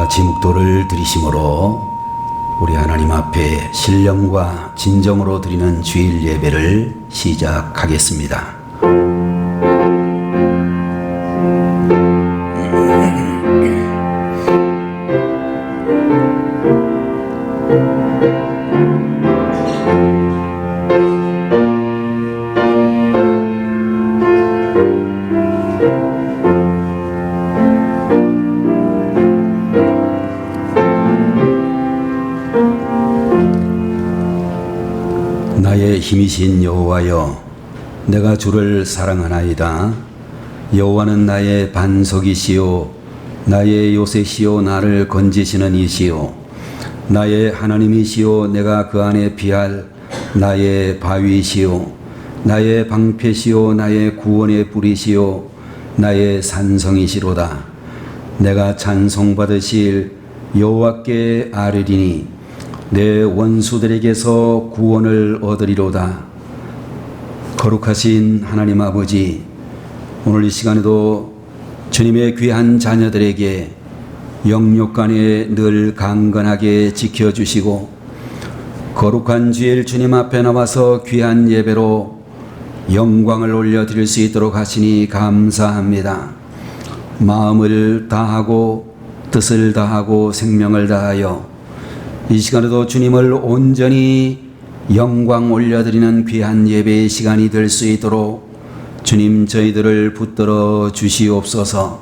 같이 묵도를 드리심으로 우리 하나님 앞에 신령과 진정으로 드리는 주일 예배를 시작하겠습니다. 나의 힘이신 여호와여, 내가 주를 사랑하나이다. 여호와는 나의 반석이시요 나의 요새시요 나를 건지시는 이시요 나의 하나님이시요 내가 그 안에 피할 나의 바위시요 나의 방패시요 나의 구원의 뿌리시요 나의 산성이시로다. 내가 찬송받으실 여호와께 아뢰리니 내 원수들에게서 구원을 얻으리로다. 거룩하신 하나님 아버지, 오늘 이 시간에도 주님의 귀한 자녀들에게 영육간에 늘 강건하게 지켜주시고 거룩한 주일 주님 앞에 나와서 귀한 예배로 영광을 올려드릴 수 있도록 하시니 감사합니다. 마음을 다하고 뜻을 다하고 생명을 다하여 이 시간에도 주님을 온전히 영광 올려드리는 귀한 예배의 시간이 될 수 있도록 주님 저희들을 붙들어 주시옵소서.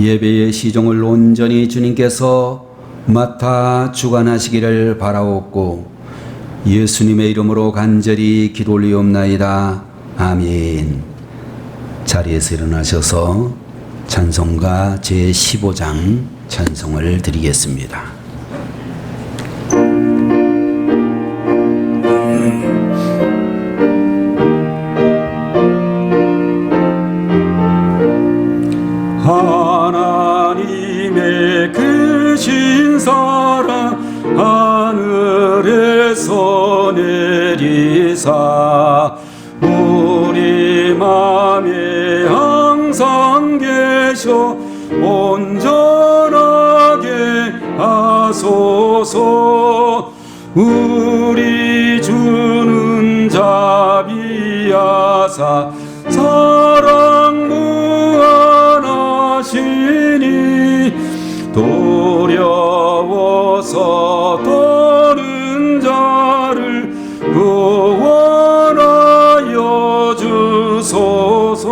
예배의 시종을 온전히 주님께서 맡아 주관하시기를 바라옵고 예수님의 이름으로 간절히 기도 올리옵나이다. 아멘. 자리에서 일어나셔서 찬송가 제15장 찬송을 드리겠습니다. 하나님의 크신 사랑 하늘에서 내리사 우리 맘에 항상 계셔 온전하게 하소서. 우리 주는 자비하사 사랑 무한하시니 도려워서 떠는 자를 구원하여 주소서.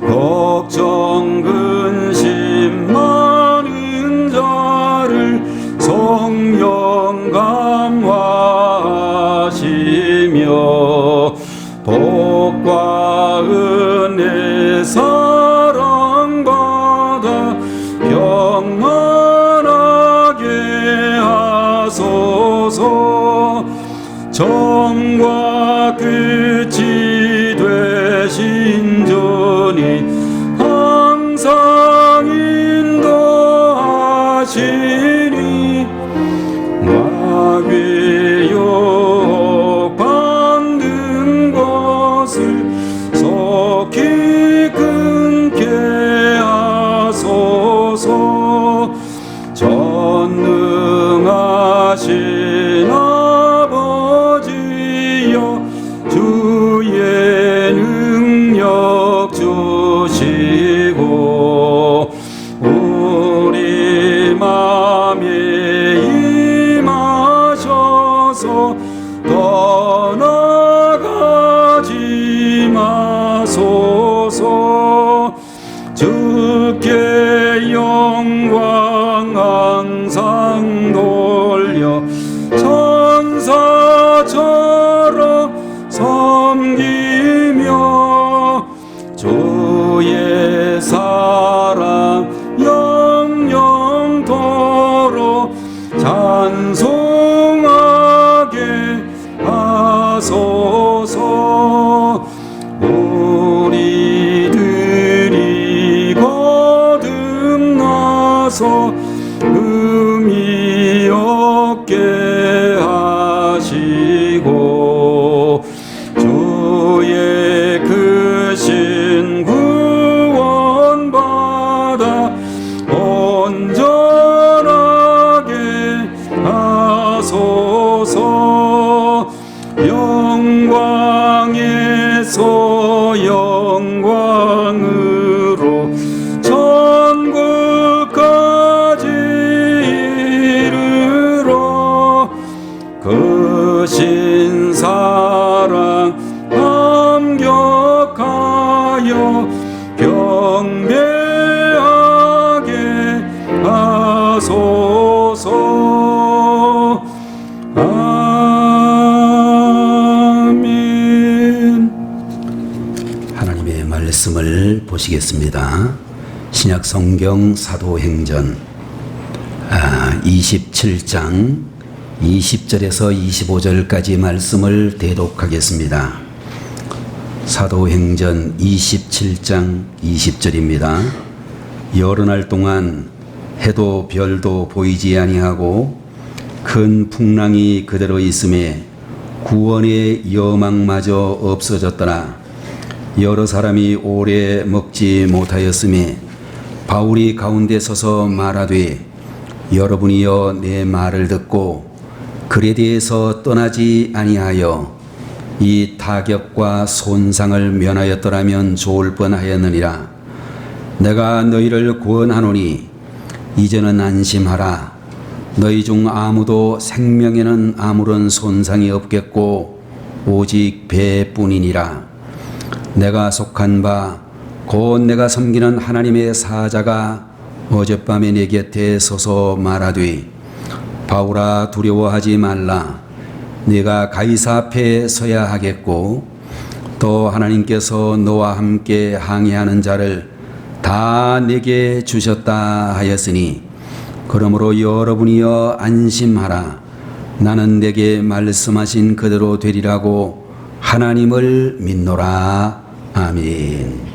걱정 근심 많은 자를 성령 감화하시며 복과 은혜 사랑받아 평안하게 하소서. 정과 끝이 되신 주님 항상 인도하시니 마귀 유혹 받는 것을 속히 끊게 하소서. 전능하신 아버지여, 주의 능력 주시고 우리 맘에 임하셔서 떠나가지 마소서. 주께 영광 항상 돌려 천사처럼 섬기며 주의 사랑 영영토록 찬송하게 하소서. 우리들이 거듭나서 의미 없게 하시고 주의 크신 구원받아 온전 보시겠습니다. 신약 성경 사도행전 27장 20절에서 25절까지 말씀을 대독하겠습니다. 사도행전 27장 20절입니다. 여러 날 동안 해도 별도 보이지 아니하고 큰 풍랑이 그대로 있음에 구원의 여망마저 없어졌더라. 여러 사람이 오래 먹지 못하였음에 바울이 가운데 서서 말하되 여러분이여 내 말을 듣고 글에 대해서 떠나지 아니하여 이 타격과 손상을 면하였더라면 좋을 뻔하였느니라. 내가 너희를 구원하노니 이제는 안심하라. 너희 중 아무도 생명에는 아무런 손상이 없겠고 오직 배뿐이니라. 내가 속한 바 곧 내가 섬기는 하나님의 사자가 어젯밤에 내 곁에 서서 말하되 바울아 두려워하지 말라. 네가 가이사 앞에 서야 하겠고 또 하나님께서 너와 함께 항해하는 자를 다 내게 주셨다 하였으니 그러므로 여러분이여 안심하라. 나는 내게 말씀하신 그대로 되리라고 하나님을 믿노라. 아멘.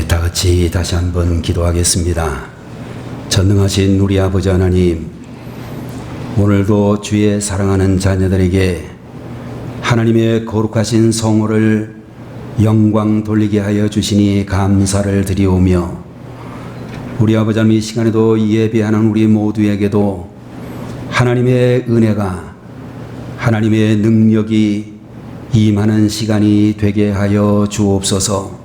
다 같이 다시 한번 기도하겠습니다. 전능하신 우리 아버지 하나님, 오늘도 주의 사랑하는 자녀들에게 하나님의 거룩하신 성호를 영광 돌리게 하여 주시니 감사를 드리오며, 우리 아버지 하나님 이 시간에도 예배하는 우리 모두에게도 하나님의 은혜가, 하나님의 능력이 임하는 시간이 되게 하여 주옵소서.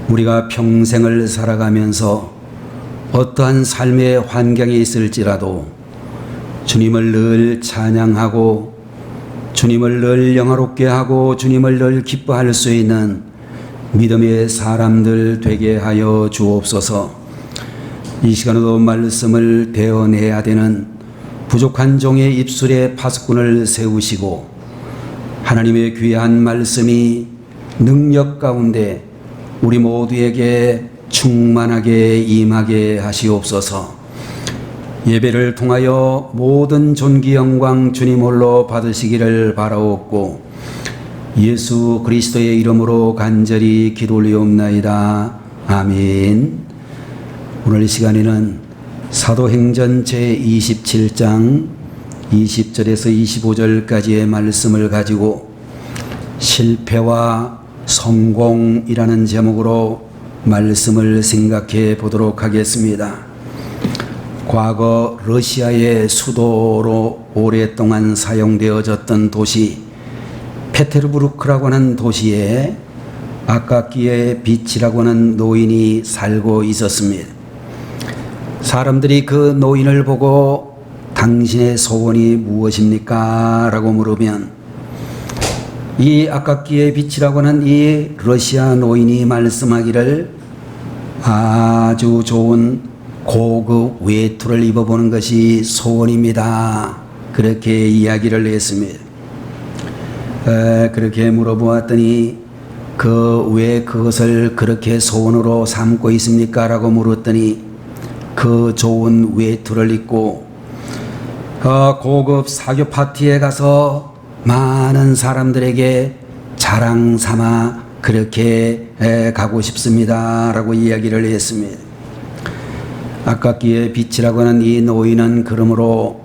우리가 평생을 살아가면서 어떠한 삶의 환경에 있을지라도 주님을 늘 찬양하고 주님을 늘 영화롭게 하고 주님을 늘 기뻐할 수 있는 믿음의 사람들 되게 하여 주옵소서. 이 시간에도 말씀을 대언해야 되는 부족한 종의 입술에 파수꾼을 세우시고 하나님의 귀한 말씀이 능력 가운데 우리 모두에게 충만하게 임하게 하시옵소서. 예배를 통하여 모든 존귀 영광 주님 홀로 받으시기를 바라옵고 예수 그리스도의 이름으로 간절히 기도 올리옵나이다. 아멘. 오늘 이 시간에는 사도행전 제27장 20절에서 25절까지의 말씀을 가지고 실패와 성공이라는 제목으로 말씀을 생각해 보도록 하겠습니다. 과거 러시아의 수도로 오랫동안 사용되어졌던 도시 페테르부르크라고 하는 도시에 아까키의 빛이라고 하는 노인이 살고 있었습니다. 사람들이 그 노인을 보고 당신의 소원이 무엇입니까? 라고 물으면 이 아까키의 빛이라고 하는 이 러시아 노인이 말씀하기를 아주 좋은 고급 외투를 입어보는 것이 소원입니다. 그렇게 이야기를 했습니다. 그렇게 물어보았더니 왜 그것을 그렇게 소원으로 삼고 있습니까? 라고 물었더니 그 좋은 외투를 입고 고급 사교 파티에 가서 많은 사람들에게 자랑 삼아 그렇게 가고 싶습니다. 라고 이야기를 했습니다. 아까키의 빛이라고 하는 이 노인은 그러므로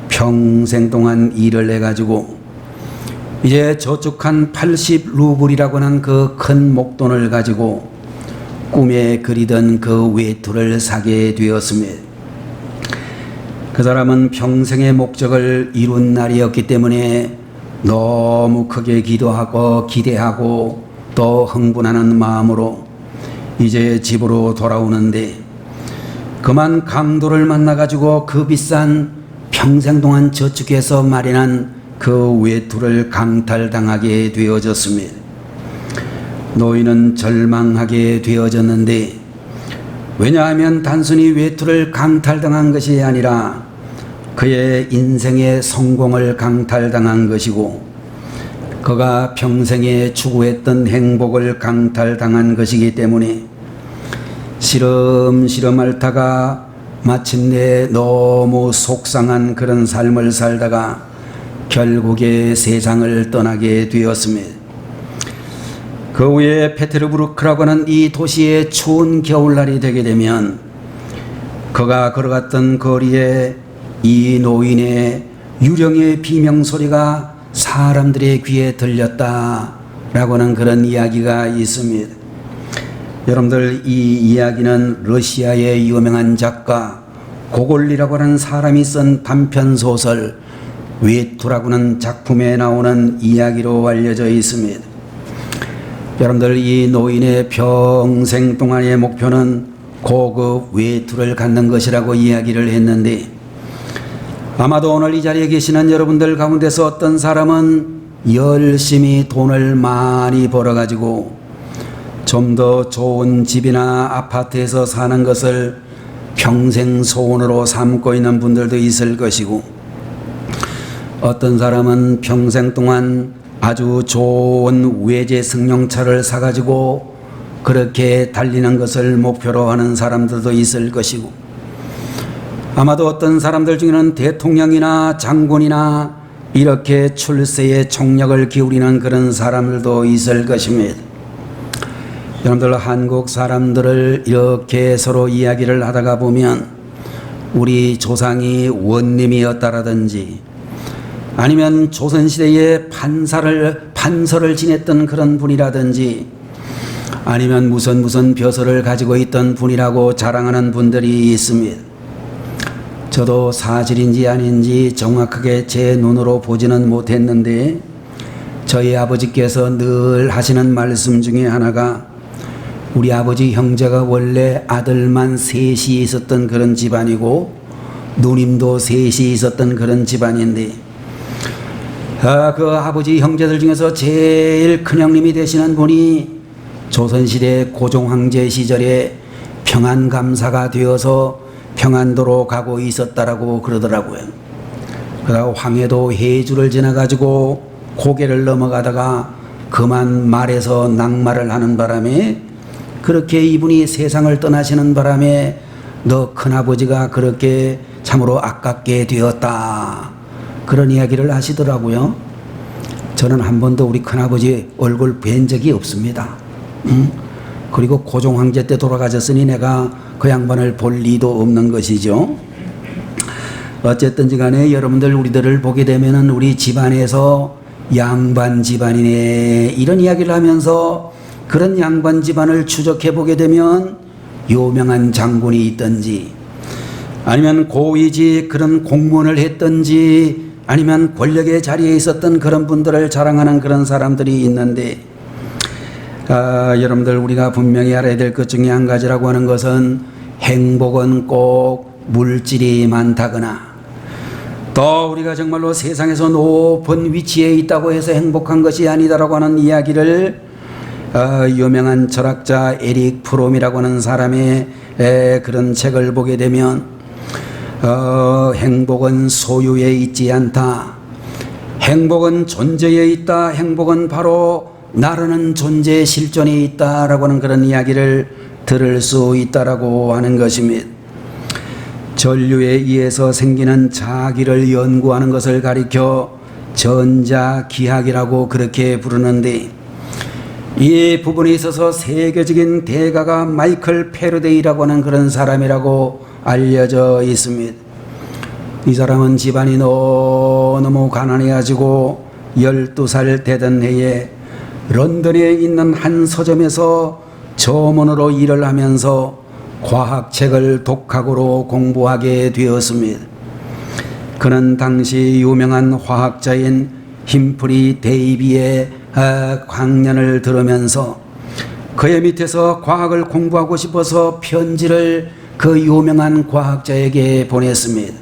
평생 동안 일을 해가지고 이제 저축한 80루블이라고 하는 그 큰 목돈을 가지고 꿈에 그리던 그 외투를 사게 되었습니다. 그 사람은 평생의 목적을 이룬 날이었기 때문에 너무 크게 기도하고 기대하고 또 흥분하는 마음으로 이제 집으로 돌아오는데 그만 강도를 만나가지고 그 비싼 평생 동안 저축해서 마련한 그 외투를 강탈당하게 되어졌습니다. 노인은 절망하게 되어졌는데 왜냐하면 단순히 외투를 강탈당한 것이 아니라 그의 인생의 성공을 강탈당한 것이고 그가 평생에 추구했던 행복을 강탈당한 것이기 때문에 시름시름 앓다가 마침내 너무 속상한 그런 삶을 살다가 결국에 세상을 떠나게 되었습니다. 그 후에 페테르부르크라고 하는 이 도시의 추운 겨울날이 되게 되면 그가 걸어갔던 거리에 이 노인의 유령의 비명소리가 사람들의 귀에 들렸다라고 하는 그런 이야기가 있습니다. 여러분들 이 이야기는 러시아의 유명한 작가 고골리라고 하는 사람이 쓴 단편소설 외투라고 하는 작품에 나오는 이야기로 알려져 있습니다. 여러분들 이 노인의 평생 동안의 목표는 고급 외투를 갖는 것이라고 이야기를 했는데 아마도 오늘 이 자리에 계시는 여러분들 가운데서 어떤 사람은 열심히 돈을 많이 벌어가지고 좀 더 좋은 집이나 아파트에서 사는 것을 평생 소원으로 삼고 있는 분들도 있을 것이고 어떤 사람은 평생 동안 아주 좋은 외제 승용차를 사가지고 그렇게 달리는 것을 목표로 하는 사람들도 있을 것이고 아마도 어떤 사람들 중에는 대통령이나 장군이나 이렇게 출세에 총력을 기울이는 그런 사람들도 있을 것입니다. 여러분들 한국 사람들을 이렇게 서로 이야기를 하다가 보면 우리 조상이 원님이었다라든지 아니면 조선시대에 판서를 지냈던 그런 분이라든지 아니면 무슨 벼슬을 가지고 있던 분이라고 자랑하는 분들이 있습니다. 저도 사실인지 아닌지 정확하게 제 눈으로 보지는 못했는데 저희 아버지께서 늘 하시는 말씀 중에 하나가 우리 아버지 형제가 원래 아들만 셋이 있었던 그런 집안이고 누님도 셋이 있었던 그런 집안인데 그 아버지 형제들 중에서 제일 큰형님이 되시는 분이 조선시대 고종황제 시절에 평안감사가 되어서 평안도로 가고 있었다라고 그러더라고요. 그러다가 황해도 해주를 지나가지고 고개를 넘어가다가 그만 말에서 낙마를 하는 바람에 그렇게 이분이 세상을 떠나시는 바람에 너 큰아버지가 그렇게 참으로 아깝게 되었다. 그런 이야기를 하시더라고요. 저는 한 번도 우리 큰아버지 얼굴 뵌 적이 없습니다. 그리고 고종황제 때 돌아가셨으니 내가 그 양반을 볼 리도 없는 것이죠. 어쨌든지 간에 여러분들 우리들을 보게 되면은 우리 집안에서 양반 집안이네 이런 이야기를 하면서 그런 양반 집안을 추적해 보게 되면 유명한 장군이 있든지 아니면 고위직 그런 공무원을 했든지 아니면 권력의 자리에 있었던 그런 분들을 자랑하는 그런 사람들이 있는데 여러분들 우리가 분명히 알아야 될 것 중에 한 가지라고 하는 것은 행복은 꼭 물질이 많다거나 또 우리가 정말로 세상에서 높은 위치에 있다고 해서 행복한 것이 아니다라고 하는 이야기를 유명한 철학자 에릭 프롬이라고 하는 사람의 그런 책을 보게 되면 행복은 소유에 있지 않다. 행복은 존재에 있다. 행복은 바로 나라는 존재의 실존에 있다라고 하는 그런 이야기를 들을 수 있다라고 하는 것입니다. 전류에 의해서 생기는 자기를 연구하는 것을 가리켜 전자기학이라고 그렇게 부르는데 이 부분에 있어서 세계적인 대가가 마이클 패러데이라고 하는 그런 사람이라고 알려져 있습니다. 이 사람은 집안이 너무 가난해가지고 12살 되던 해에 런던에 있는 한 서점에서 점원으로 일을 하면서 과학책을 독학으로 공부하게 되었습니다. 그는 당시 유명한 화학자인 힘프리 데이비의 강연을 들으면서 그의 밑에서 과학을 공부하고 싶어서 편지를 그 유명한 과학자에게 보냈습니다.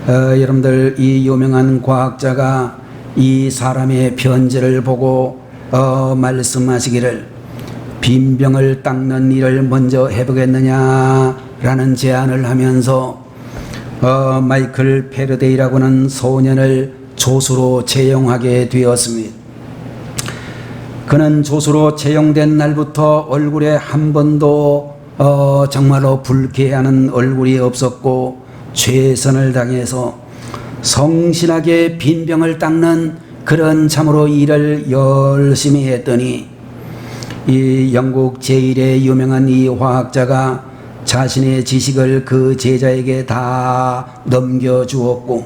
여러분들 이 유명한 과학자가 이 사람의 편지를 보고 말씀하시기를 빈병을 닦는 일을 먼저 해보겠느냐라는 제안을 하면서 마이클 패러데이라고 하는 소년을 조수로 채용하게 되었습니다. 그는 조수로 채용된 날부터 얼굴에 한 번도 정말로 불쾌하는 얼굴이 없었고 최선을 다해서 성실하게 빈병을 닦는 그런 참으로 일을 열심히 했더니 이 영국 제1의 유명한 이 화학자가 자신의 지식을 그 제자에게 다 넘겨주었고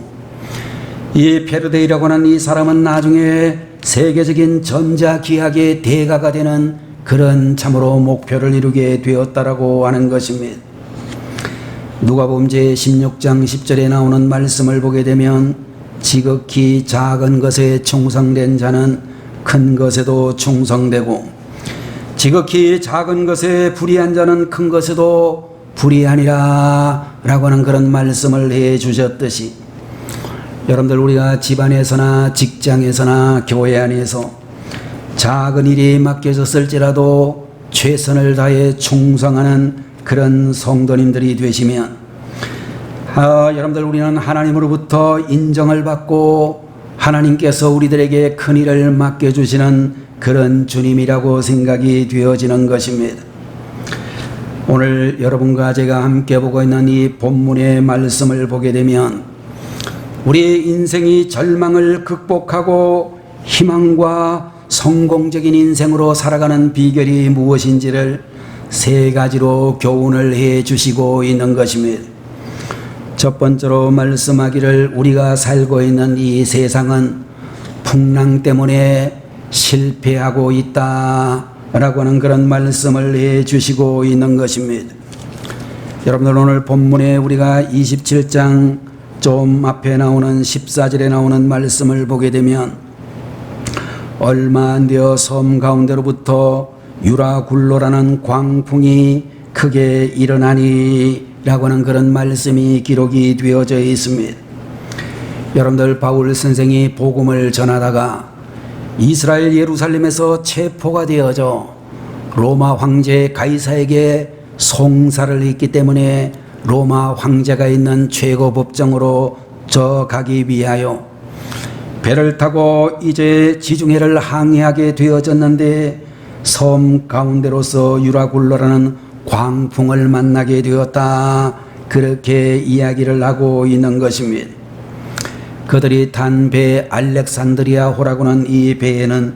이 패러데이라고 하는 이 사람은 나중에 세계적인 전자기학의 대가가 되는 그런 참으로 목표를 이루게 되었다라고 하는 것입니다. 누가복음 제16장 10절에 나오는 말씀을 보게 되면 지극히 작은 것에 충성된 자는 큰 것에도 충성되고 지극히 작은 것에 불의한 자는 큰 것에도 불의하니라 라고 하는 그런 말씀을 해 주셨듯이 여러분들 우리가 집안에서나 직장에서나 교회 안에서 작은 일이 맡겨졌을지라도 최선을 다해 충성하는 그런 성도님들이 되시면 여러분들 우리는 하나님으로부터 인정을 받고 하나님께서 우리들에게 큰 일을 맡겨주시는 그런 주님이라고 생각이 되어지는 것입니다. 오늘 여러분과 제가 함께 보고 있는 이 본문의 말씀을 보게 되면 우리의 인생이 절망을 극복하고 희망과 성공적인 인생으로 살아가는 비결이 무엇인지를 세 가지로 교훈을 해 주시고 있는 것입니다. 첫 번째로 말씀하기를 우리가 살고 있는 이 세상은 풍랑 때문에 실패하고 있다라고 하는 그런 말씀을 해 주시고 있는 것입니다. 여러분들 오늘 본문에 우리가 27장 좀 앞에 나오는 14절에 나오는 말씀을 보게 되면 얼마 안 되어 섬 가운데로부터 유라굴로라는 광풍이 크게 일어나니 라고 하는 그런 말씀이 기록이 되어져 있습니다. 여러분들 바울 선생이 복음을 전하다가 이스라엘 예루살렘에서 체포가 되어져 로마 황제 가이사에게 송사를 했기 때문에 로마 황제가 있는 최고 법정으로 가기 위하여 배를 타고 이제 지중해를 항해하게 되어졌는데 섬 가운데로서 유라굴로라는 광풍을 만나게 되었다. 그렇게 이야기를 하고 있는 것입니다. 그들이 탄 배 알렉산드리아호라고는 이 배에는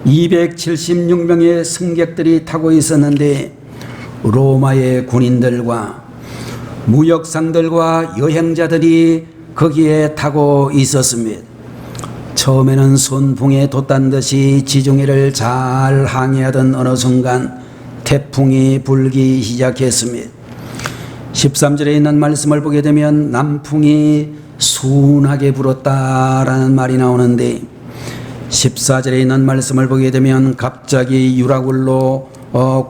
276명의 승객들이 타고 있었는데 로마의 군인들과 무역상들과 여행자들이 거기에 타고 있었습니다. 처음에는 순풍에 돛단 듯이 지중해를 잘 항해하던 어느 순간 태풍이 불기 시작했습니다. 13절에 있는 말씀을 보게 되면 남풍이 순하게 불었다라는 말이 나오는데 14절에 있는 말씀을 보게 되면 갑자기 유라굴로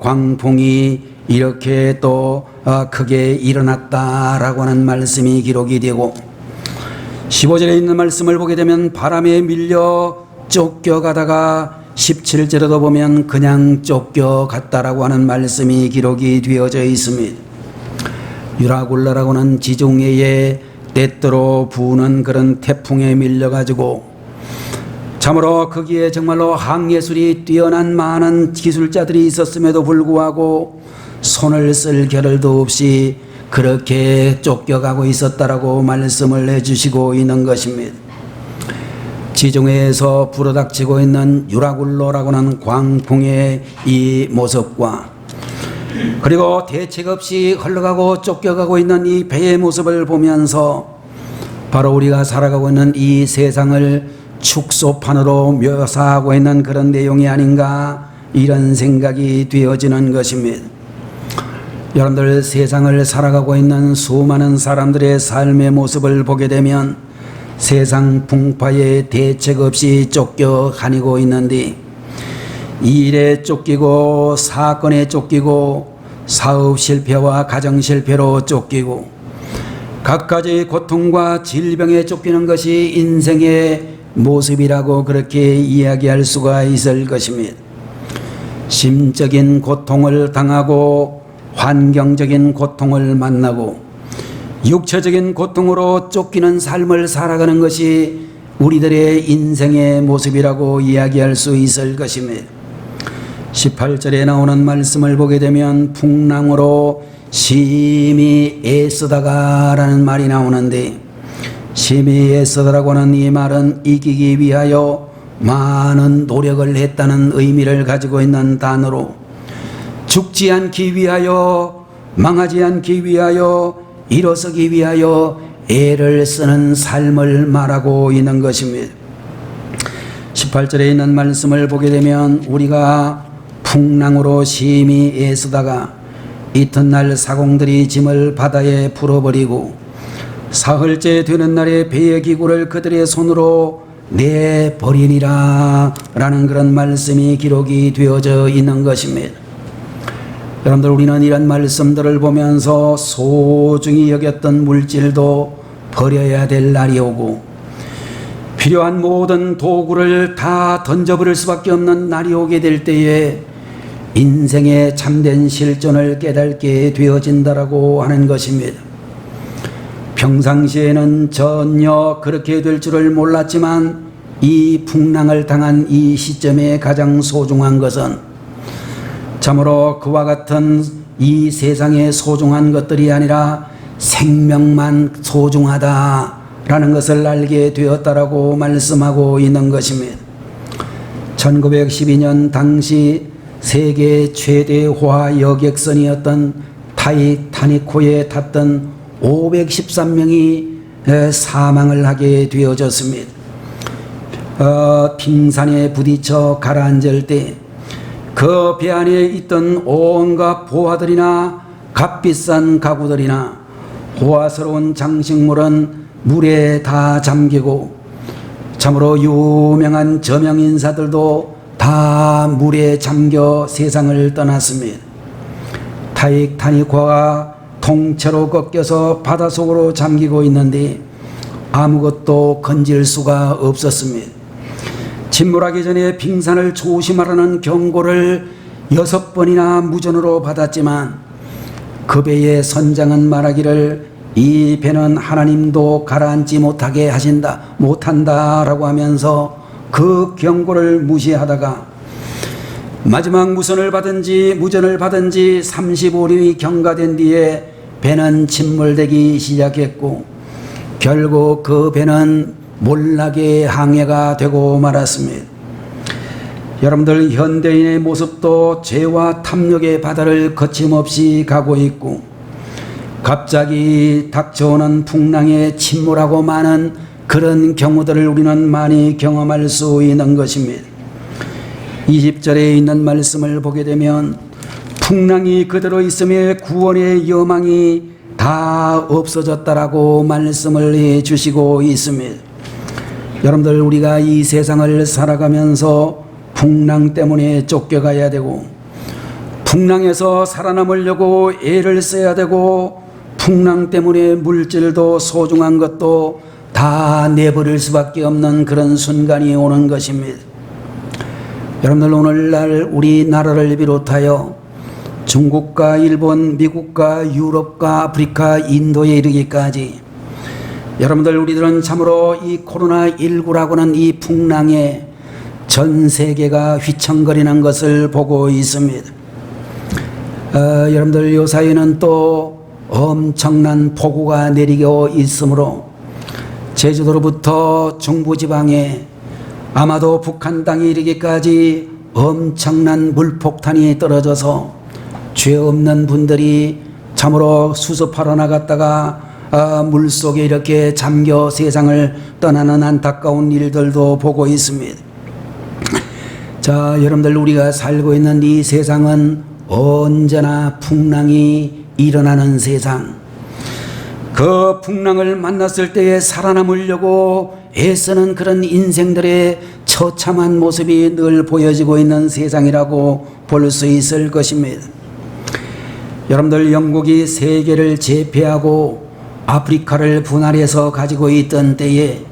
광풍이 이렇게 또 크게 일어났다라고 하는 말씀이 기록이 되고 15절에 있는 말씀을 보게 되면 바람에 밀려 쫓겨가다가 17절에도 보면 그냥 쫓겨갔다라고 하는 말씀이 기록이 되어져 있습니다. 유라굴로라고는 지중해에 때때로 부는 그런 태풍에 밀려가지고 참으로 거기에 정말로 항해술이 뛰어난 많은 기술자들이 있었음에도 불구하고 손을 쓸 겨를도 없이 그렇게 쫓겨가고 있었다라고 말씀을 해주시고 있는 것입니다. 지중해에서 불어닥치고 있는 유라굴로라고는 광풍의 이 모습과 그리고 대책 없이 흘러가고 쫓겨가고 있는 이 배의 모습을 보면서 바로 우리가 살아가고 있는 이 세상을 축소판으로 묘사하고 있는 그런 내용이 아닌가 이런 생각이 되어지는 것입니다. 여러분들 세상을 살아가고 있는 수많은 사람들의 삶의 모습을 보게 되면 세상 풍파에 대책 없이 쫓겨다니고 있는데 일에 쫓기고 사건에 쫓기고 사업 실패와 가정 실패로 쫓기고 갖가지 고통과 질병에 쫓기는 것이 인생의 모습이라고 그렇게 이야기할 수가 있을 것입니다. 심적인 고통을 당하고 환경적인 고통을 만나고 육체적인 고통으로 쫓기는 삶을 살아가는 것이 우리들의 인생의 모습이라고 이야기할 수 있을 것입니다. 18절에 나오는 말씀을 보게 되면 풍랑으로 심히 애쓰다가 라는 말이 나오는데 심히 애쓰다라고 하는 이 말은 이기기 위하여 많은 노력을 했다는 의미를 가지고 있는 단어로 죽지 않기 위하여 망하지 않기 위하여 일어서기 위하여 애를 쓰는 삶을 말하고 있는 것입니다. 18절에 있는 말씀을 보게 되면 우리가 풍랑으로 심히 애쓰다가 이튿날 사공들이 짐을 바다에 풀어버리고 사흘째 되는 날에 배의 기구를 그들의 손으로 내버리니라 라는 그런 말씀이 기록이 되어져 있는 것입니다. 여러분들 우리는 이런 말씀들을 보면서 소중히 여겼던 물질도 버려야 될 날이 오고 필요한 모든 도구를 다 던져버릴 수밖에 없는 날이 오게 될 때에 인생의 참된 실존을 깨닫게 되어진다라고 하는 것입니다. 평상시에는 전혀 그렇게 될 줄을 몰랐지만 이 풍랑을 당한 이 시점에 가장 소중한 것은 참으로 그와 같은 이 세상에 소중한 것들이 아니라 생명만 소중하다라는 것을 알게 되었다라고 말씀하고 있는 것입니다. 1912년 당시 세계 최대 호화 여객선이었던 타이타닉호에 탔던 513명이 사망을 하게 되어졌습니다. 빙산에 부딪혀 가라앉을 때 그 배 안에 있던 온갖 보화들이나 값비싼 가구들이나 호화스러운 장식물은 물에 다 잠기고 참으로 유명한 저명인사들도 다 물에 잠겨 세상을 떠났습니다. 타이타닉호가 통째로 꺾여서 바닷속으로 잠기고 있는데 아무것도 건질 수가 없었습니다. 침몰하기 전에 빙산을 조심하라는 경고를 6번이나 무전으로 받았지만 그 배의 선장은 말하기를 이 배는 하나님도 가라앉지 못하게 못한다라고 하면서 그 경고를 무시하다가 마지막 무전을 받은 지 35년이 경과된 뒤에 배는 침몰되기 시작했고 결국 그 배는 몰락의 항해가 되고 말았습니다. 여러분들, 현대인의 모습도 죄와 탐욕의 바다를 거침없이 가고 있고 갑자기 닥쳐오는 풍랑에 침몰하고 마는 그런 경우들을 우리는 많이 경험할 수 있는 것입니다. 20절에 있는 말씀을 보게 되면 풍랑이 그대로 있음에 구원의 여망이 다 없어졌다라고 말씀을 해주시고 있습니다. 여러분들, 우리가 이 세상을 살아가면서 풍랑 때문에 쫓겨가야 되고 풍랑에서 살아남으려고 애를 써야 되고 풍랑 때문에 물질도 소중한 것도 다 내버릴 수밖에 없는 그런 순간이 오는 것입니다. 여러분들, 오늘날 우리나라를 비롯하여 중국과 일본, 미국과 유럽과 아프리카, 인도에 이르기까지 여러분들, 우리들은 참으로 이 코로나19라고는 이 풍랑에 전 세계가 휘청거리는 것을 보고 있습니다. 여러분들, 요 사이에는 또 엄청난 폭우가 내리고 있으므로 제주도로부터 중부지방에 아마도 북한 땅에 이르기까지 엄청난 물폭탄이 떨어져서 죄 없는 분들이 참으로 수습하러 나갔다가 물속에 이렇게 잠겨 세상을 떠나는 안타까운 일들도 보고 있습니다. 자, 여러분들, 우리가 살고 있는 이 세상은 언제나 풍랑이 일어나는 세상. 그 풍랑을 만났을 때에 살아남으려고 애쓰는 그런 인생들의 처참한 모습이 늘 보여지고 있는 세상이라고 볼 수 있을 것입니다. 여러분들, 영국이 세계를 제패하고 아프리카를 분할해서 가지고 있던 때에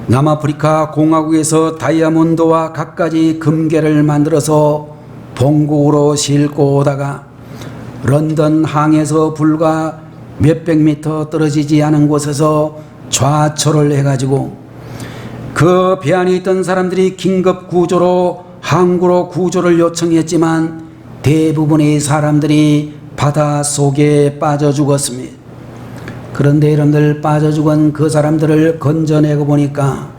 남아프리카 공화국에서 다이아몬드와 갖가지 금괴를 만들어서 본국으로 싣고 오다가 런던 항에서 불과 몇백 미터 떨어지지 않은 곳에서 좌초를 해가지고 그 배 안에 있던 사람들이 긴급 구조로 항구로 구조를 요청했지만 대부분의 사람들이 바다 속에 빠져 죽었습니다. 그런데 여러분들, 빠져 죽은 그 사람들을 건져내고 보니까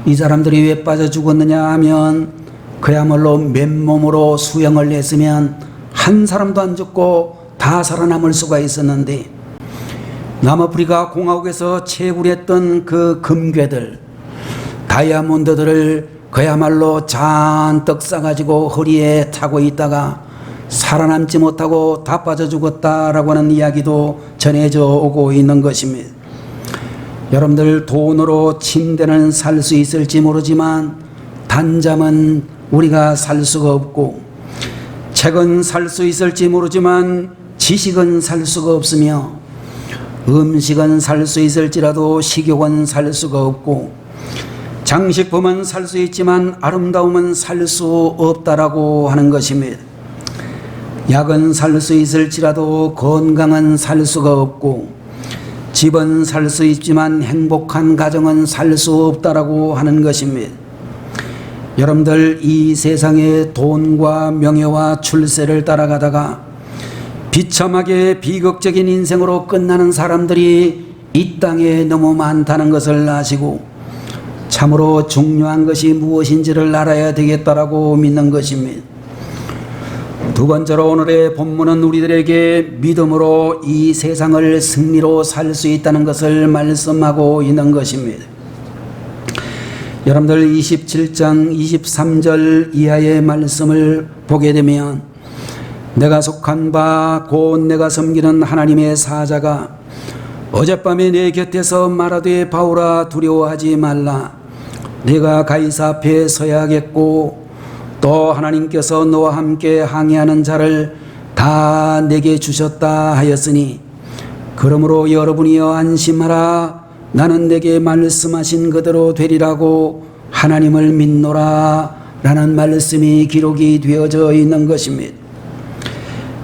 이 사람들이 왜 빠져 죽었느냐 하면 그야말로 맨몸으로 수영을 했으면 한 사람도 안 죽고 다 살아남을 수가 있었는데 남아프리카 공화국에서 채굴했던 그 금괴들, 다이아몬드들을 그야말로 잔뜩 싸가지고 허리에 타고 있다가 살아남지 못하고 다 빠져 죽었다라고 하는 이야기도 전해져 오고 있는 것입니다. 여러분들, 돈으로 침대는 살 수 있을지 모르지만 단잠은 우리가 살 수가 없고, 책은 살 수 있을지 모르지만 지식은 살 수가 없으며, 음식은 살 수 있을지라도 식욕은 살 수가 없고, 장식품은 살 수 있지만 아름다움은 살 수 없다라고 하는 것입니다. 약은 살 수 있을지라도 건강은 살 수가 없고, 집은 살 수 있지만 행복한 가정은 살 수 없다라고 하는 것입니다. 여러분들, 이 세상에 돈과 명예와 출세를 따라가다가 비참하게 비극적인 인생으로 끝나는 사람들이 이 땅에 너무 많다는 것을 아시고, 참으로 중요한 것이 무엇인지를 알아야 되겠다라고 믿는 것입니다. 두 번째로 오늘의 본문은 우리들에게 믿음으로 이 세상을 승리로 살 수 있다는 것을 말씀하고 있는 것입니다. 여러분들 27장 23절 이하의 말씀을 보게 되면 내가 속한 바 곧 내가 섬기는 하나님의 사자가 어젯밤에 내 곁에서 말하되 바울아 두려워하지 말라. 네가 가이사 앞에 서야겠고 또 하나님께서 너와 함께 항해하는 자를 다 내게 주셨다 하였으니 그러므로 여러분이여 안심하라. 나는 내게 말씀하신 그대로 되리라고 하나님을 믿노라 라는 말씀이 기록이 되어져 있는 것입니다.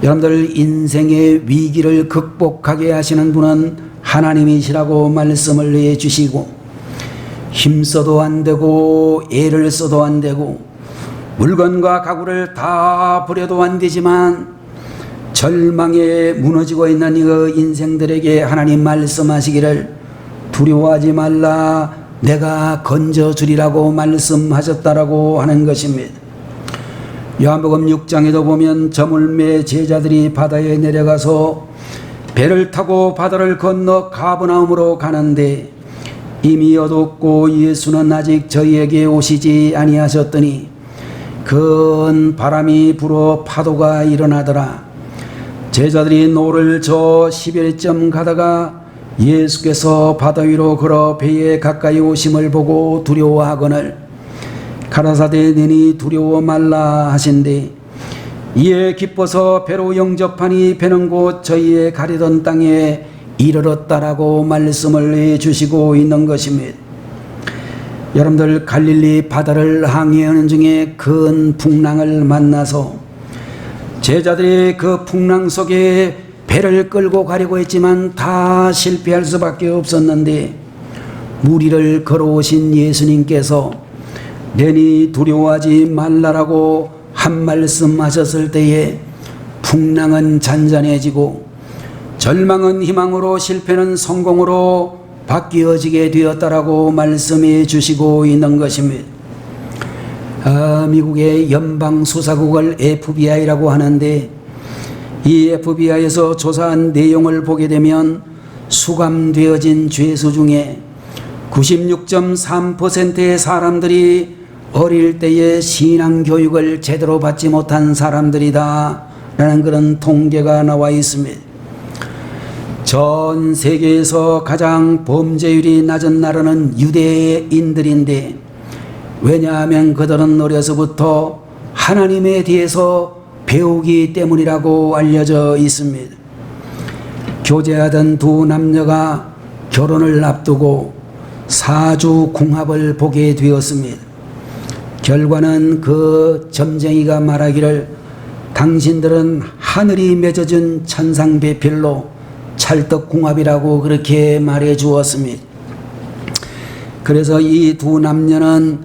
여러분들 인생의 위기를 극복하게 하시는 분은 하나님이시라고 말씀을 해주시고 힘써도 안 되고 애를 써도 안 되고 물건과 가구를 다 버려도 안 되지만 절망에 무너지고 있는 이 인생들에게 하나님 말씀하시기를 두려워하지 말라. 내가 건져주리라고 말씀하셨다라고 하는 것입니다. 요한복음 6장에도 보면 저물매 제자들이 바다에 내려가서 배를 타고 바다를 건너 가버나움으로 가는데 이미 어둡고 예수는 아직 저희에게 오시지 아니하셨더니 큰 바람이 불어 파도가 일어나더라. 제자들이 노를 저 11점 가다가 예수께서 바다 위로 걸어 배에 가까이 오심을 보고 두려워하거늘 가라사대 너니 두려워 말라 하신대 이에 기뻐서 배로 영접하니 배는 곧 저희의 가리던 땅에 이르렀다라고 말씀을 해주시고 있는 것입니다. 여러분들 갈릴리 바다를 항해하는 중에 큰 풍랑을 만나서 제자들이 그 풍랑 속에 배를 끌고 가려고 했지만 다 실패할 수밖에 없었는데 물 위를 걸어오신 예수님께서 너니 두려워하지 말라라고 한 말씀 하셨을 때에 풍랑은 잔잔해지고 절망은 희망으로 실패는 성공으로 바뀌어지게 되었다라고 말씀해 주시고 있는 것입니다. 미국의 연방수사국을 FBI라고 하는데 이 FBI에서 조사한 내용을 보게 되면 수감되어진 죄수 중에 96.3%의 사람들이 어릴 때에 신앙교육을 제대로 받지 못한 사람들이다 라는 그런 통계가 나와 있습니다. 전 세계에서 가장 범죄율이 낮은 나라는 유대인들인데 왜냐하면 그들은 어려서부터 하나님에 대해서 배우기 때문이라고 알려져 있습니다. 교제하던 두 남녀가 결혼을 앞두고 사주 궁합을 보게 되었습니다. 결과는 그 점쟁이가 말하기를 당신들은 하늘이 맺어준 천상배필로 찰떡궁합이라고 그렇게 말해 주었습니다. 그래서 이 두 남녀는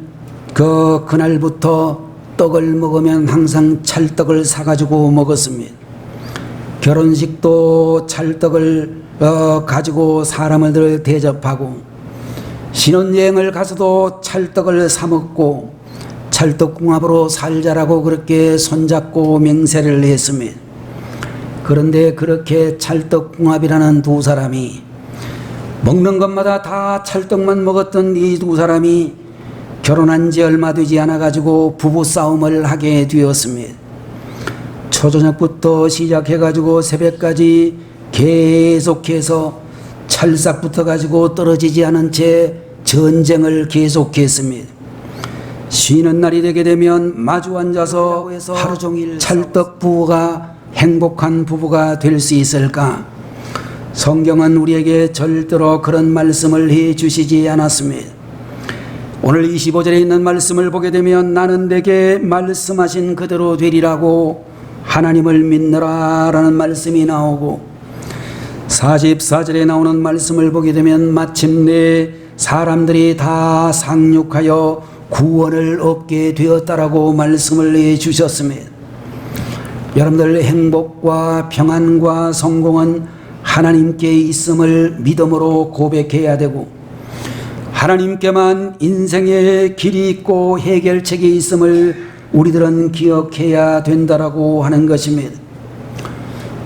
그날부터 떡을 먹으면 항상 찰떡을 사가지고 먹었습니다. 결혼식도 찰떡을 가지고 사람을 대접하고 신혼여행을 가서도 찰떡을 사 먹고 찰떡궁합으로 살자라고 그렇게 손잡고 맹세를 했습니다. 그런데 그렇게 찰떡궁합이라는 두 사람이 먹는 것마다 다 찰떡만 먹었던 이 두 사람이 결혼한 지 얼마 되지 않아 가지고 부부싸움을 하게 되었습니다. 초저녁부터 시작해 가지고 새벽까지 계속해서 찰싹 붙어 가지고 떨어지지 않은 채 전쟁을 계속했습니다. 쉬는 날이 되게 되면 마주 앉아서 하루 종일 찰떡 부부가 행복한 부부가 될 수 있을까? 성경은 우리에게 절대로 그런 말씀을 해 주시지 않았습니다. 오늘 25절에 있는 말씀을 보게 되면 나는 내게 말씀하신 그대로 되리라고 하나님을 믿느라 라는 말씀이 나오고 44절에 나오는 말씀을 보게 되면 마침내 사람들이 다 상륙하여 구원을 얻게 되었다라고 말씀을 해 주셨습니다. 여러분들 행복과 평안과 성공은 하나님께 있음을 믿음으로 고백해야 되고 하나님께만 인생의 길이 있고 해결책이 있음을 우리들은 기억해야 된다라고 하는 것입니다.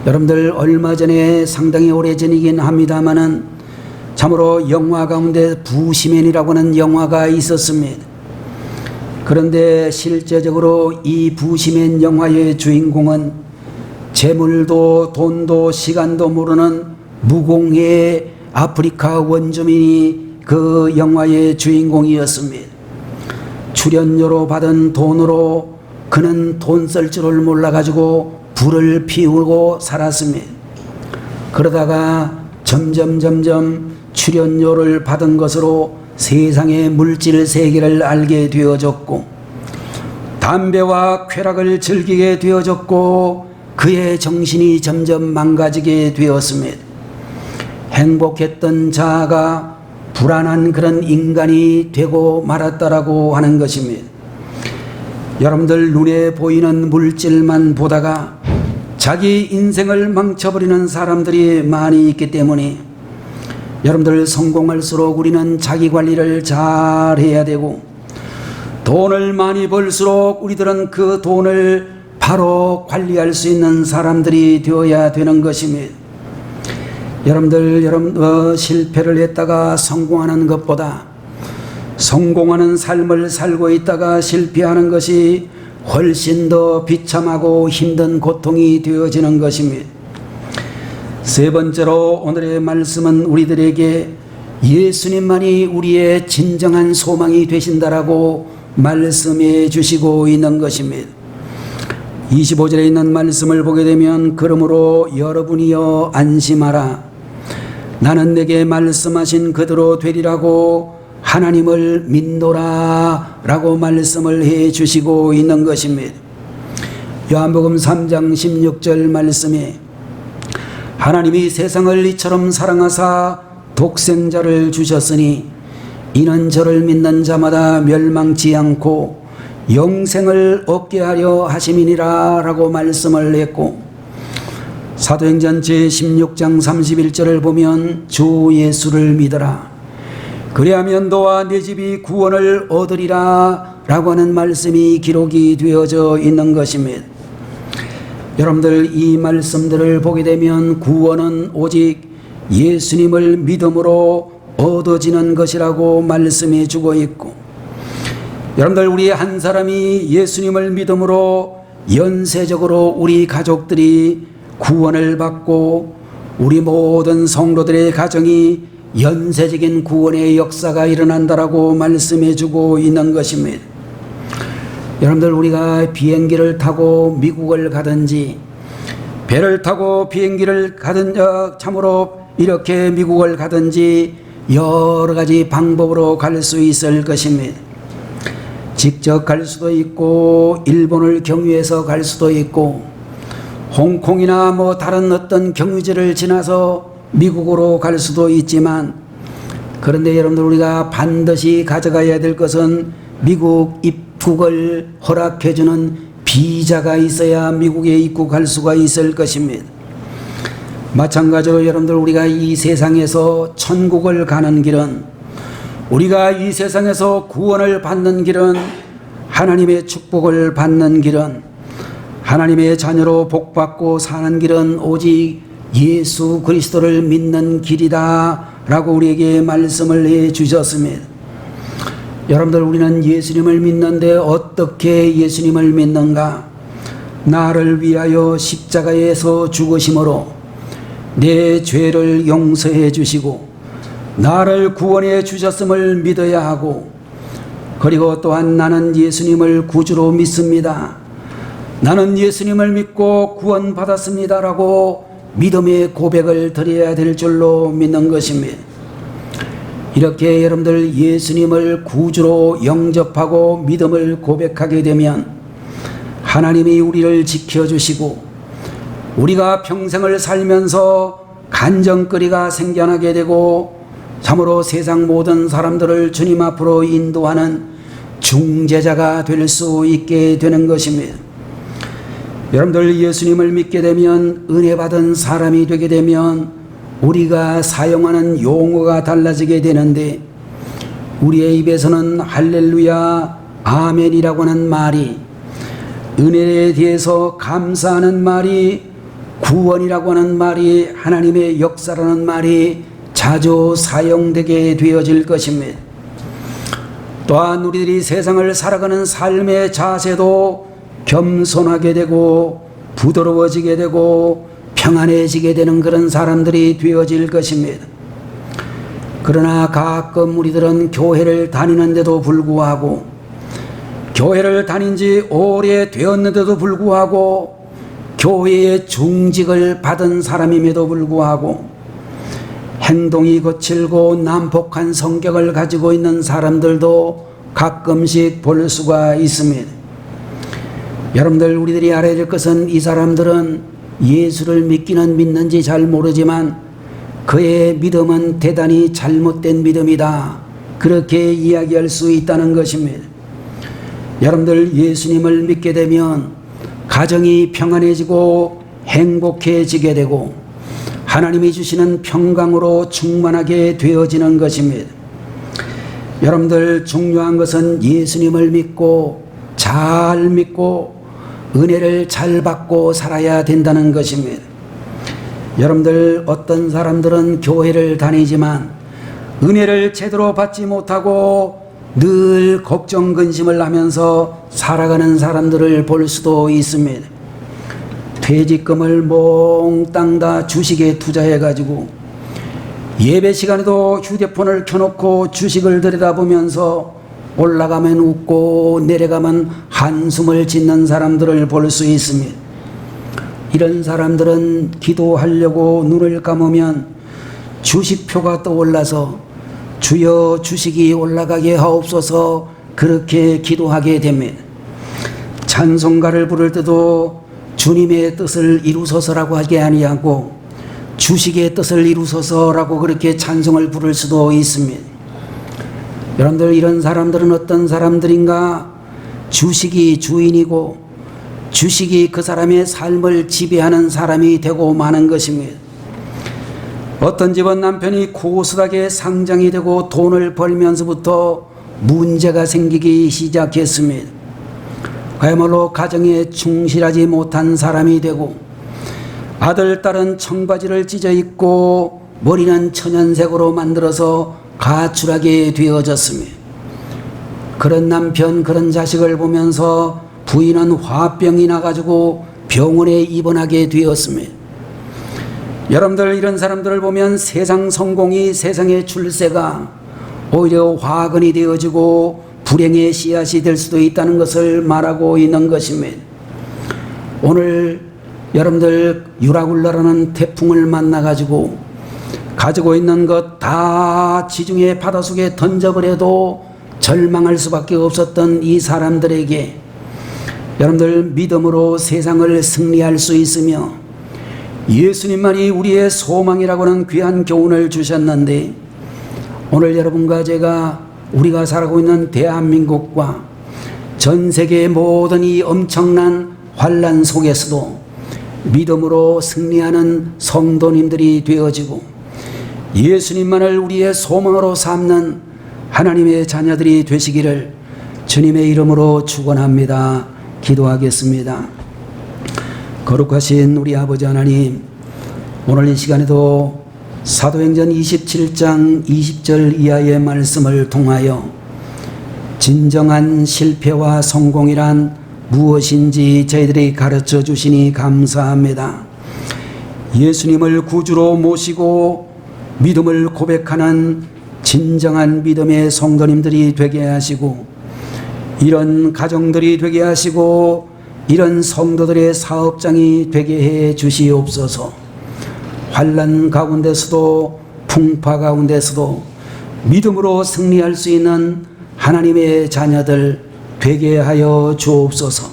여러분들 얼마 전에 상당히 오래전이긴 합니다마는 참으로 영화 가운데 부시맨이라고 하는 영화가 있었습니다. 그런데 실제적으로 이 부시맨 영화의 주인공은 재물도 돈도 시간도 모르는 무공의 아프리카 원주민이 그 영화의 주인공이었습니다. 출연료로 받은 돈으로 그는 돈 쓸 줄을 몰라가지고 불을 피우고 살았습니다. 그러다가 점점 출연료를 받은 것으로 세상의 물질 세계를 알게 되어졌고 담배와 쾌락을 즐기게 되어졌고 그의 정신이 점점 망가지게 되었습니다. 행복했던 자아가 불안한 그런 인간이 되고 말았다라고 하는 것입니다. 여러분들 눈에 보이는 물질만 보다가 자기 인생을 망쳐버리는 사람들이 많이 있기 때문에 여러분들 성공할수록 우리는 자기 관리를 잘 해야 되고 돈을 많이 벌수록 우리들은 그 돈을 바로 관리할 수 있는 사람들이 되어야 되는 것입니다. 여러분들 실패를 했다가 성공하는 것보다 성공하는 삶을 살고 있다가 실패하는 것이 훨씬 더 비참하고 힘든 고통이 되어지는 것입니다. 세 번째로 오늘의 말씀은 우리들에게 예수님만이 우리의 진정한 소망이 되신다라고 말씀해 주시고 있는 것입니다. 25절에 있는 말씀을 보게 되면 그러므로 여러분이여 안심하라. 나는 내게 말씀하신 그대로 되리라고 하나님을 믿노라 라고 말씀을 해 주시고 있는 것입니다. 요한복음 3장 16절 말씀에 하나님이 세상을 이처럼 사랑하사 독생자를 주셨으니 이는 저를 믿는 자마다 멸망치 않고 영생을 얻게 하려 하심이니라 라고 말씀을 했고 사도행전 제16장 31절을 보면 주 예수를 믿어라 그리하면 너와 네 집이 구원을 얻으리라 라고 하는 말씀이 기록이 되어져 있는 것입니다. 여러분들 이 말씀들을 보게 되면 구원은 오직 예수님을 믿음으로 얻어지는 것이라고 말씀해 주고 있고 여러분들 우리 한 사람이 예수님을 믿음으로 연쇄적으로 우리 가족들이 구원을 받고 우리 모든 성도들의 가정이 연쇄적인 구원의 역사가 일어난다라고 말씀해 주고 있는 것입니다. 여러분들 우리가 비행기를 타고 미국을 가든지 배를 타고 비행기를 가든지 참으로 이렇게 미국을 가든지 여러 가지 방법으로 갈 수 있을 것입니다. 직접 갈 수도 있고 일본을 경유해서 갈 수도 있고 홍콩이나 다른 어떤 경유지를 지나서 미국으로 갈 수도 있지만 그런데 여러분들 우리가 반드시 가져가야 될 것은 미국 입국을 허락해주는 비자가 있어야 미국에 입국할 수가 있을 것입니다. 마찬가지로 여러분들 우리가 이 세상에서 천국을 가는 길은 우리가 이 세상에서 구원을 받는 길은 하나님의 축복을 받는 길은 하나님의 자녀로 복받고 사는 길은 오직 예수 그리스도를 믿는 길이다 라고 우리에게 말씀을 해 주셨습니다. 여러분들 우리는 예수님을 믿는데 어떻게 예수님을 믿는가? 나를 위하여 십자가에서 죽으심으로 내 죄를 용서해 주시고 나를 구원해 주셨음을 믿어야 하고 그리고 또한 나는 예수님을 구주로 믿습니다. 나는 예수님을 믿고 구원받았습니다 라고 믿음의 고백을 드려야 될 줄로 믿는 것입니다. 이렇게 여러분들 예수님을 구주로 영접하고 믿음을 고백하게 되면 하나님이 우리를 지켜주시고 우리가 평생을 살면서 간정거리가 생겨나게 되고 참으로 세상 모든 사람들을 주님 앞으로 인도하는 중재자가 될 수 있게 되는 것입니다. 여러분들 예수님을 믿게 되면 은혜 받은 사람이 되게 되면 우리가 사용하는 용어가 달라지게 되는데 우리의 입에서는 할렐루야 아멘이라고 하는 말이, 은혜에 대해서 감사하는 말이, 구원이라고 하는 말이, 하나님의 역사라는 말이 자주 사용되게 되어질 것입니다. 또한 우리들이 세상을 살아가는 삶의 자세도 겸손하게 되고 부드러워지게 되고 평안해지게 되는 그런 사람들이 되어질 것입니다. 그러나 가끔 우리들은 교회를 다니는데도 불구하고, 교회를 다닌 지 오래 되었는데도 불구하고, 교회의 중직을 받은 사람임에도 불구하고 행동이 거칠고 난폭한 성격을 가지고 있는 사람들도 가끔씩 볼 수가 있습니다. 여러분들, 우리들이 알아야 될 것은 이 사람들은 예수를 믿기는 믿는지 잘 모르지만 그의 믿음은 대단히 잘못된 믿음이다, 그렇게 이야기할 수 있다는 것입니다. 여러분들, 예수님을 믿게 되면 가정이 평안해지고 행복해지게 되고 하나님이 주시는 평강으로 충만하게 되어지는 것입니다. 여러분들, 중요한 것은 예수님을 믿고 잘 믿고 은혜를 잘 받고 살아야 된다는 것입니다. 여러분들, 어떤 사람들은 교회를 다니지만 은혜를 제대로 받지 못하고 늘 걱정 근심을 하면서 살아가는 사람들을 볼 수도 있습니다. 퇴직금을 몽땅 다 주식에 투자해가지고 예배 시간에도 휴대폰을 켜놓고 주식을 들여다보면서 올라가면 웃고 내려가면 한숨을 짓는 사람들을 볼 수 있습니다. 이런 사람들은 기도하려고 눈을 감으면 주식표가 떠올라서 주여 주식이 올라가게 하옵소서, 그렇게 기도하게 됩니다. 찬송가를 부를 때도 주님의 뜻을 이루소서라고 하게 아니하고 주식의 뜻을 이루소서라고 그렇게 찬송을 부를 수도 있습니다. 여러분들, 이런 사람들은 어떤 사람들인가? 주식이 주인이고 주식이 그 사람의 삶을 지배하는 사람이 되고 마는 것입니다. 어떤 집은 남편이 고스란하게 상장이 되고 돈을 벌면서부터 문제가 생기기 시작했습니다. 그야말로 가정에 충실하지 못한 사람이 되고 아들, 딸은 청바지를 찢어 입고 머리는 천연색으로 만들어서 가출하게 되어졌습니다. 그런 남편, 그런 자식을 보면서 부인은 화병이 나가지고 병원에 입원하게 되었습니다. 여러분들, 이런 사람들을 보면 세상 성공이, 세상의 출세가 오히려 화근이 되어지고 불행의 씨앗이 될 수도 있다는 것을 말하고 있는 것입니다. 오늘 여러분들, 유라굴라라는 태풍을 만나가지고 가지고 있는 것 다 지중해 바닷속에 던져버려도 절망할 수밖에 없었던 이 사람들에게 여러분들, 믿음으로 세상을 승리할 수 있으며 예수님만이 우리의 소망이라고 하는 귀한 교훈을 주셨는데, 오늘 여러분과 제가 우리가 살아가고 있는 대한민국과 전 세계의 모든 이 엄청난 환난 속에서도 믿음으로 승리하는 성도님들이 되어지고 예수님만을 우리의 소망으로 삼는 하나님의 자녀들이 되시기를 주님의 이름으로 축원합니다. 기도하겠습니다. 거룩하신 우리 아버지 하나님, 오늘 이 시간에도 사도행전 27장 20절 이하의 말씀을 통하여 진정한 실패와 성공이란 무엇인지 저희들이 가르쳐 주시니 감사합니다. 예수님을 구주로 모시고 믿음을 고백하는 진정한 믿음의 성도님들이 되게 하시고, 이런 가정들이 되게 하시고, 이런 성도들의 사업장이 되게 해 주시옵소서. 환난 가운데서도 풍파 가운데서도 믿음으로 승리할 수 있는 하나님의 자녀들 되게 하여 주옵소서.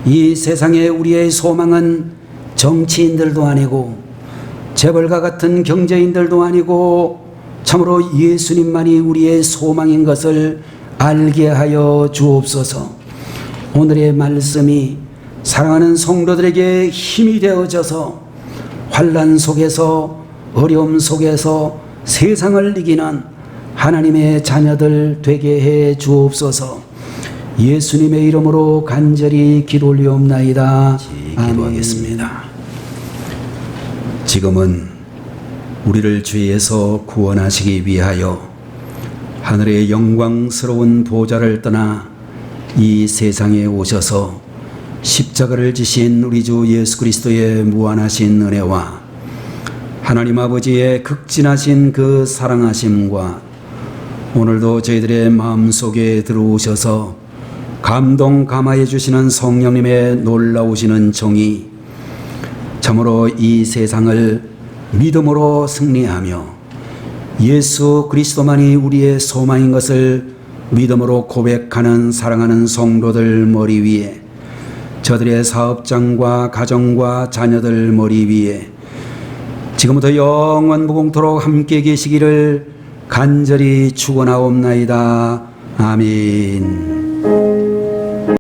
이 세상에 우리의 소망은 정치인들도 아니고 재벌과 같은 경제인들도 아니고 참으로 예수님만이 우리의 소망인 것을 알게 하여 주옵소서. 오늘의 말씀이 사랑하는 성도들에게 힘이 되어져서 환난 속에서, 어려움 속에서 세상을 이기는 하나님의 자녀들 되게 해 주옵소서. 예수님의 이름으로 간절히 기도 올리옵나이다. 기도하겠습니다. 지금은 우리를 죄에서 구원하시기 위하여 하늘의 영광스러운 보좌를 떠나 이 세상에 오셔서 십자가를 지신 우리 주 예수 그리스도의 무한하신 은혜와 하나님 아버지의 극진하신 그 사랑하심과 오늘도 저희들의 마음속에 들어오셔서 감동 감화해 주시는 성령님의 놀라우시는 정의, 참으로 이 세상을 믿음으로 승리하며 예수 그리스도만이 우리의 소망인 것을 믿음으로 고백하는 사랑하는 성도들 머리 위에, 저들의 사업장과 가정과 자녀들 머리 위에 지금부터 영원 무궁토록 함께 계시기를 간절히 축원하옵나이다. 아멘.